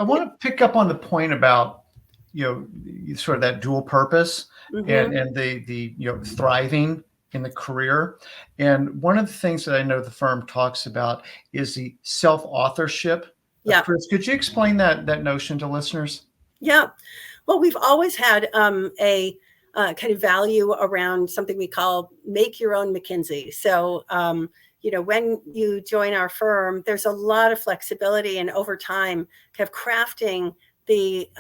I want to pick up on the point about, sort of that dual purpose Mm-hmm. and the thriving in the career. And one of the things that I know the firm talks about is the self-authorship of Yeah. careers. Could you explain that notion to listeners? Yeah. Well, we've always had a kind of value around something we call make your own McKinsey. So, when you join our firm, there's a lot of flexibility and over time, kind of crafting the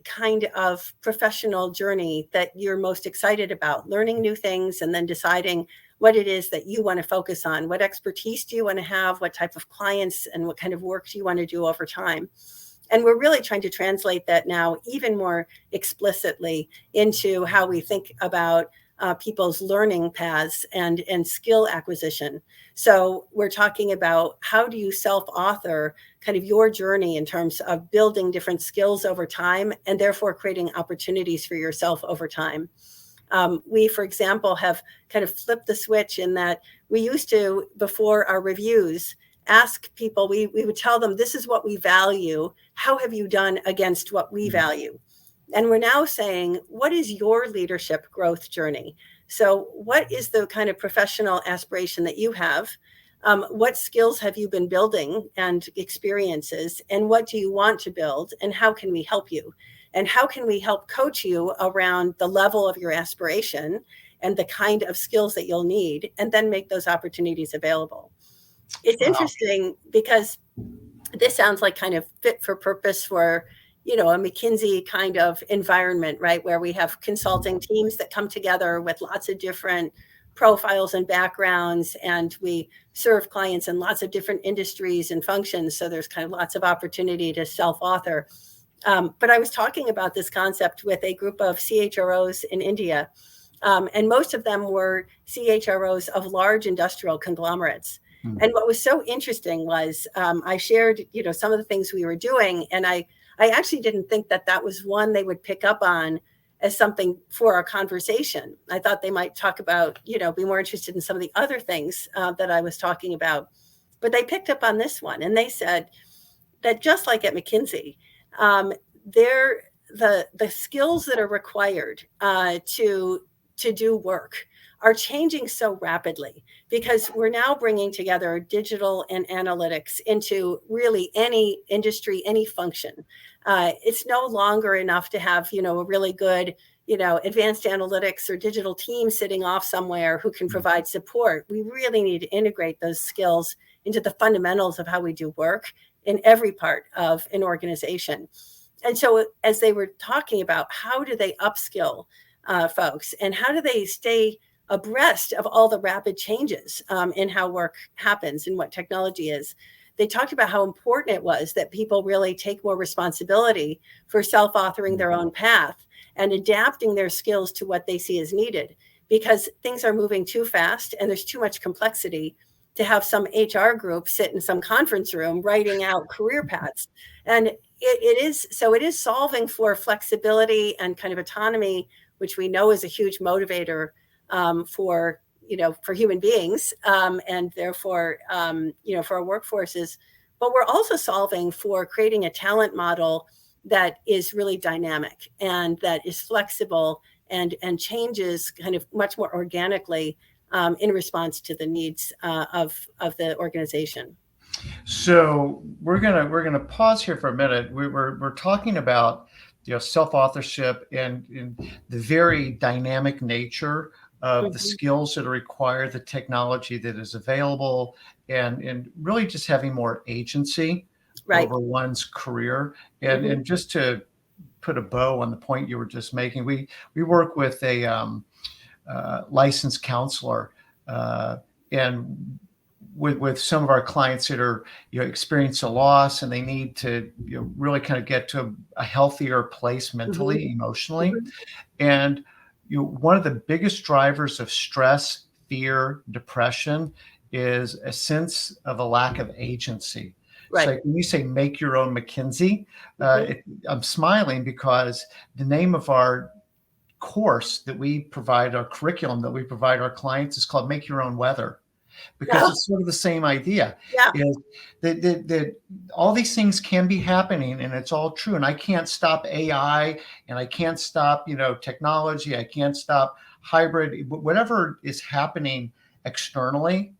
kind of professional journey that you're most excited about, learning new things and then deciding what it is that you want to focus on. What expertise do you want to have? What type of clients and what kind of work do you want to do over time? And we're really trying to translate that now even more explicitly into how we think about people's learning paths and skill acquisition. So we're talking about how do you self-author kind of your journey in terms of building different skills over time and therefore creating opportunities for yourself over time. We, for example, have kind of flipped the switch in that we used to, before our reviews, ask people, we would tell them, this is what we value. How have you done against what we value? And we're now saying, what is your leadership growth journey? So what is the kind of professional aspiration that you have? What skills have you been building and experiences? And what do you want to build? And how can we help you? And how can we help coach you around the level of your aspiration and the kind of skills that you'll need, and then make those opportunities available? It's Wow. interesting because this sounds like kind of fit for purpose for, a McKinsey kind of environment, right? Where we have consulting teams that come together with lots of different profiles and backgrounds, and we serve clients in lots of different industries and functions. So there's kind of lots of opportunity to self-author. But I was talking about this concept with a group of CHROs in India, and most of them were CHROs of large industrial conglomerates. And what was so interesting was I shared, some of the things we were doing, and I actually didn't think that was one they would pick up on as something for our conversation. I thought they might talk about, be more interested in some of the other things that I was talking about. But they picked up on this one, and they said that just like at McKinsey, the skills that are required to do work are changing so rapidly because we're now bringing together digital and analytics into really any industry, any function. It's no longer enough to have, a really good, advanced analytics or digital team sitting off somewhere who can provide support. We really need to integrate those skills into the fundamentals of how we do work in every part of an organization. And so as they were talking about how do they upskill folks and how do they stay abreast of all the rapid changes in how work happens and what technology is, they talked about how important it was that people really take more responsibility for self-authoring their own path and adapting their skills to what they see as needed, because things are moving too fast and there's too much complexity to have some HR group sit in some conference room writing out career paths. And it is solving for flexibility and kind of autonomy, which we know is a huge motivator for human beings and therefore for our workforces. But we're also solving for creating a talent model that is really dynamic and that is flexible and changes kind of much more organically in response to the needs of the organization. So we're gonna pause here for a minute. We're talking about self-authorship and the very dynamic nature of the Mm-hmm. skills that are required, the technology that is available, and really just having more agency Right. over one's career. And Mm-hmm. and just to put a bow on the point you were just making, we work with a licensed counselor, and with some of our clients that are experience a loss and they need to really kind of get to a healthier place mentally, Mm-hmm. emotionally. And one of the biggest drivers of stress, fear, depression is a sense of a lack of agency. So Right. when you say make your own McKinsey, Mm-hmm. I'm smiling because the name of our course that we provide, our curriculum that we provide our clients, is called Make Your Own Weather. because Yeah. it's sort of the same idea. Yeah. Is that all these things can be happening, and it's all true. And I can't stop AI, and I can't stop, technology. I can't stop hybrid, whatever is happening externally,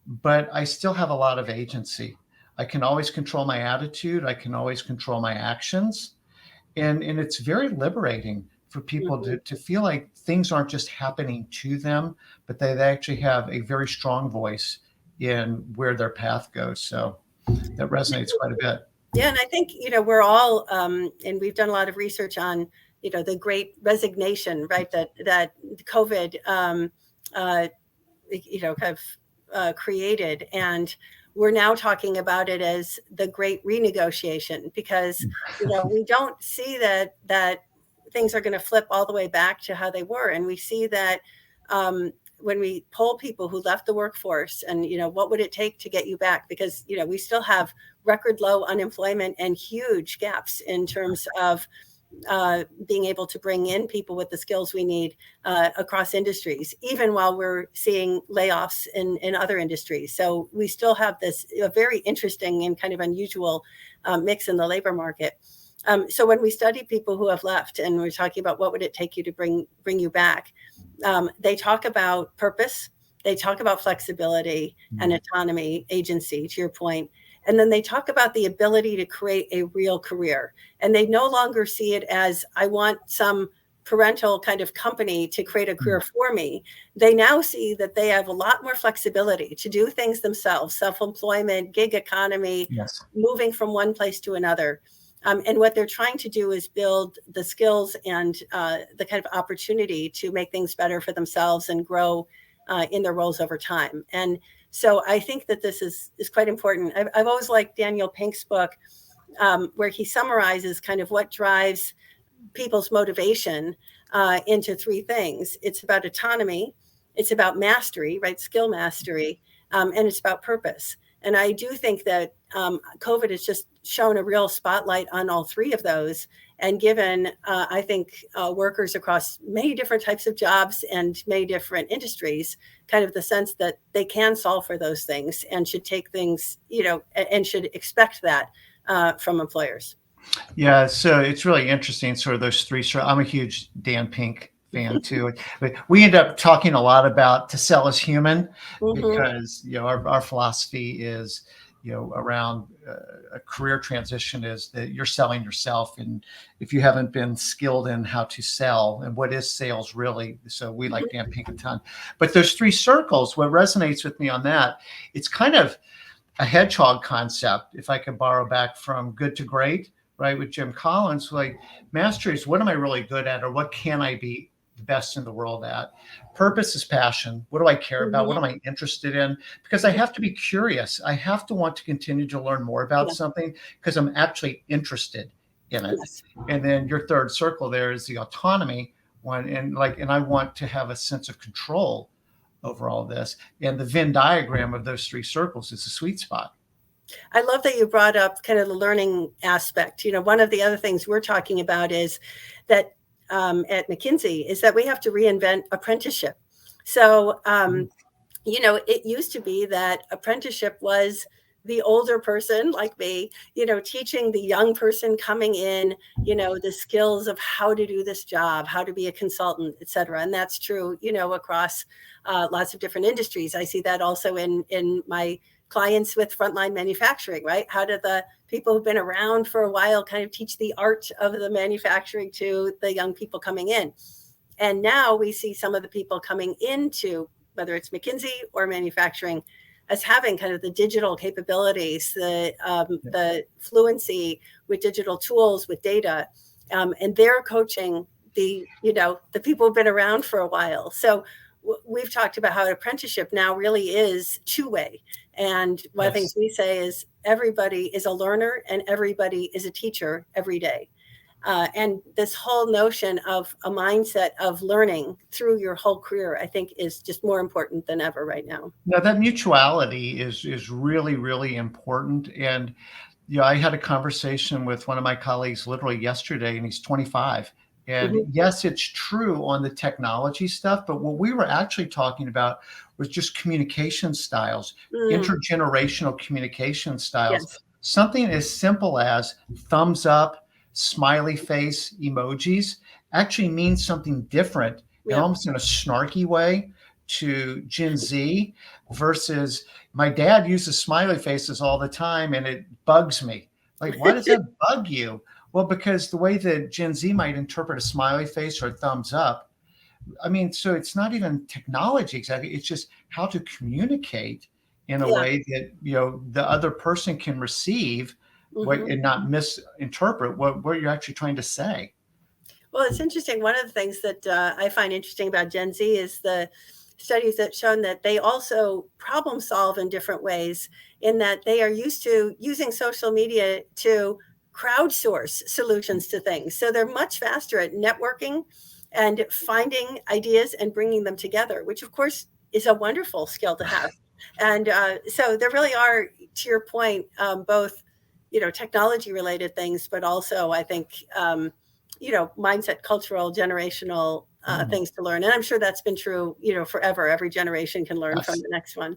but I still have a lot of agency. I can always control my attitude. I can always control my actions. And it's very liberating for people Mhm. to feel like things aren't just happening to them, but they actually have a very strong voice in where their path goes. So that resonates quite a bit. Yeah, and I think, we're all, and we've done a lot of research on, the great resignation, right? That COVID, uh, have created, and we're now talking about it as the great renegotiation, because we don't see that things are going to flip all the way back to how they were, and we see that when we poll people who left the workforce, and what would it take to get you back, because we still have record low unemployment and huge gaps in terms of being able to bring in people with the skills we need across industries, even while we're seeing layoffs in other industries. So we still have this a very interesting and kind of unusual mix in the labor market. So when we study people who have left, and we're talking about what would it take you to bring you back, they talk about purpose, they talk about flexibility and autonomy, agency, to your point. And then they talk about the ability to create a real career. And they no longer see it as, I want some parental kind of company to create a career for me. They now see that they have a lot more flexibility to do things themselves, self-employment, gig economy, Yes. moving from one place to another. And what they're trying to do is build the skills and the kind of opportunity to make things better for themselves and grow in their roles over time. And so I think that this is quite important. I've always liked Daniel Pink's book, where he summarizes kind of what drives people's motivation into three things. It's about autonomy, it's about mastery, right? Skill mastery, and it's about purpose. And I do think that COVID has just shown a real spotlight on all three of those, and given, I think, workers across many different types of jobs and many different industries, kind of the sense that they can solve for those things and should take things, and should expect that from employers. Yeah, so it's really interesting, sort of those three. So I'm a huge Dan Pink fan too. But we end up talking a lot about to sell as human, Mm-hmm. because our philosophy is, around a career transition, is that you're selling yourself, and if you haven't been skilled in how to sell and what is sales really, so we like Dan Pink a ton. But those three circles, what resonates with me on that, it's kind of a hedgehog concept, if I could borrow back from Good to Great, right, with Jim Collins. Like, mastery is, what am I really good at, or what can I be the best in the world at? Purpose is passion. What do I care about? What am I interested in? Because I have to be curious. I have to want to continue to learn more about Yeah. something because I'm actually interested in it. Yes. And then your third circle there is the autonomy one, and I want to have a sense of control over all this. And the Venn diagram of those three circles is the sweet spot. I love that you brought up kind of the learning aspect. One of the other things we're talking about is that at McKinsey is that we have to reinvent apprenticeship. So, it used to be that apprenticeship was the older person like me, teaching the young person coming in, the skills of how to do this job, how to be a consultant, et cetera. And that's true, across lots of different industries. I see that also in my clients with frontline manufacturing, right? How do the people who've been around for a while kind of teach the art of the manufacturing to the young people coming in? And now we see some of the people coming into, whether it's McKinsey or manufacturing, as having kind of the digital capabilities, the fluency with digital tools, with data, and they're coaching the people who've been around for a while. So we've talked about how apprenticeship now really is two-way. And one of the Yes. things we say is everybody is a learner and everybody is a teacher every day. And this whole notion of a mindset of learning through your whole career, I think, is just more important than ever right now. Now, that mutuality is really, really important. And I had a conversation with one of my colleagues literally yesterday, and he's 25. And Mhm. yes, it's true on the technology stuff, but what we were actually talking about was just communication styles, Mm, intergenerational communication styles. yes. Something as simple as thumbs up, smiley face emojis actually means something different and Yeah. almost in a snarky way to Gen Z versus my dad uses smiley faces all the time and it bugs me. Like, why does that bug you? Well, because the way that Gen Z might interpret a smiley face or a thumbs up, I mean, so it's not even technology exactly. It's just how to communicate in a Yeah. way that, the other person can receive what Hmm. and not misinterpret what you're actually trying to say. Well, it's interesting. One of the things that I find interesting about Gen Z is the studies that shown that they also problem solve in different ways, in that they are used to using social media to crowdsource solutions to things. So they're much faster at networking and finding ideas and bringing them together, which of course is a wonderful skill to have. And so there really are, to your point, both, technology related things, but also I think, mindset, cultural, generational Mm. things to learn. And I'm sure that's been true, forever. Every generation can learn from Yes. the next one.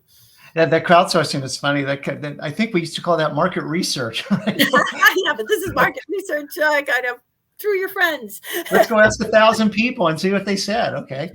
That crowdsourcing is funny. That I think we used to call that market research, right? Yeah, but this is market research, kind of through your friends. Let's go ask 1,000 people and see what they said. Okay.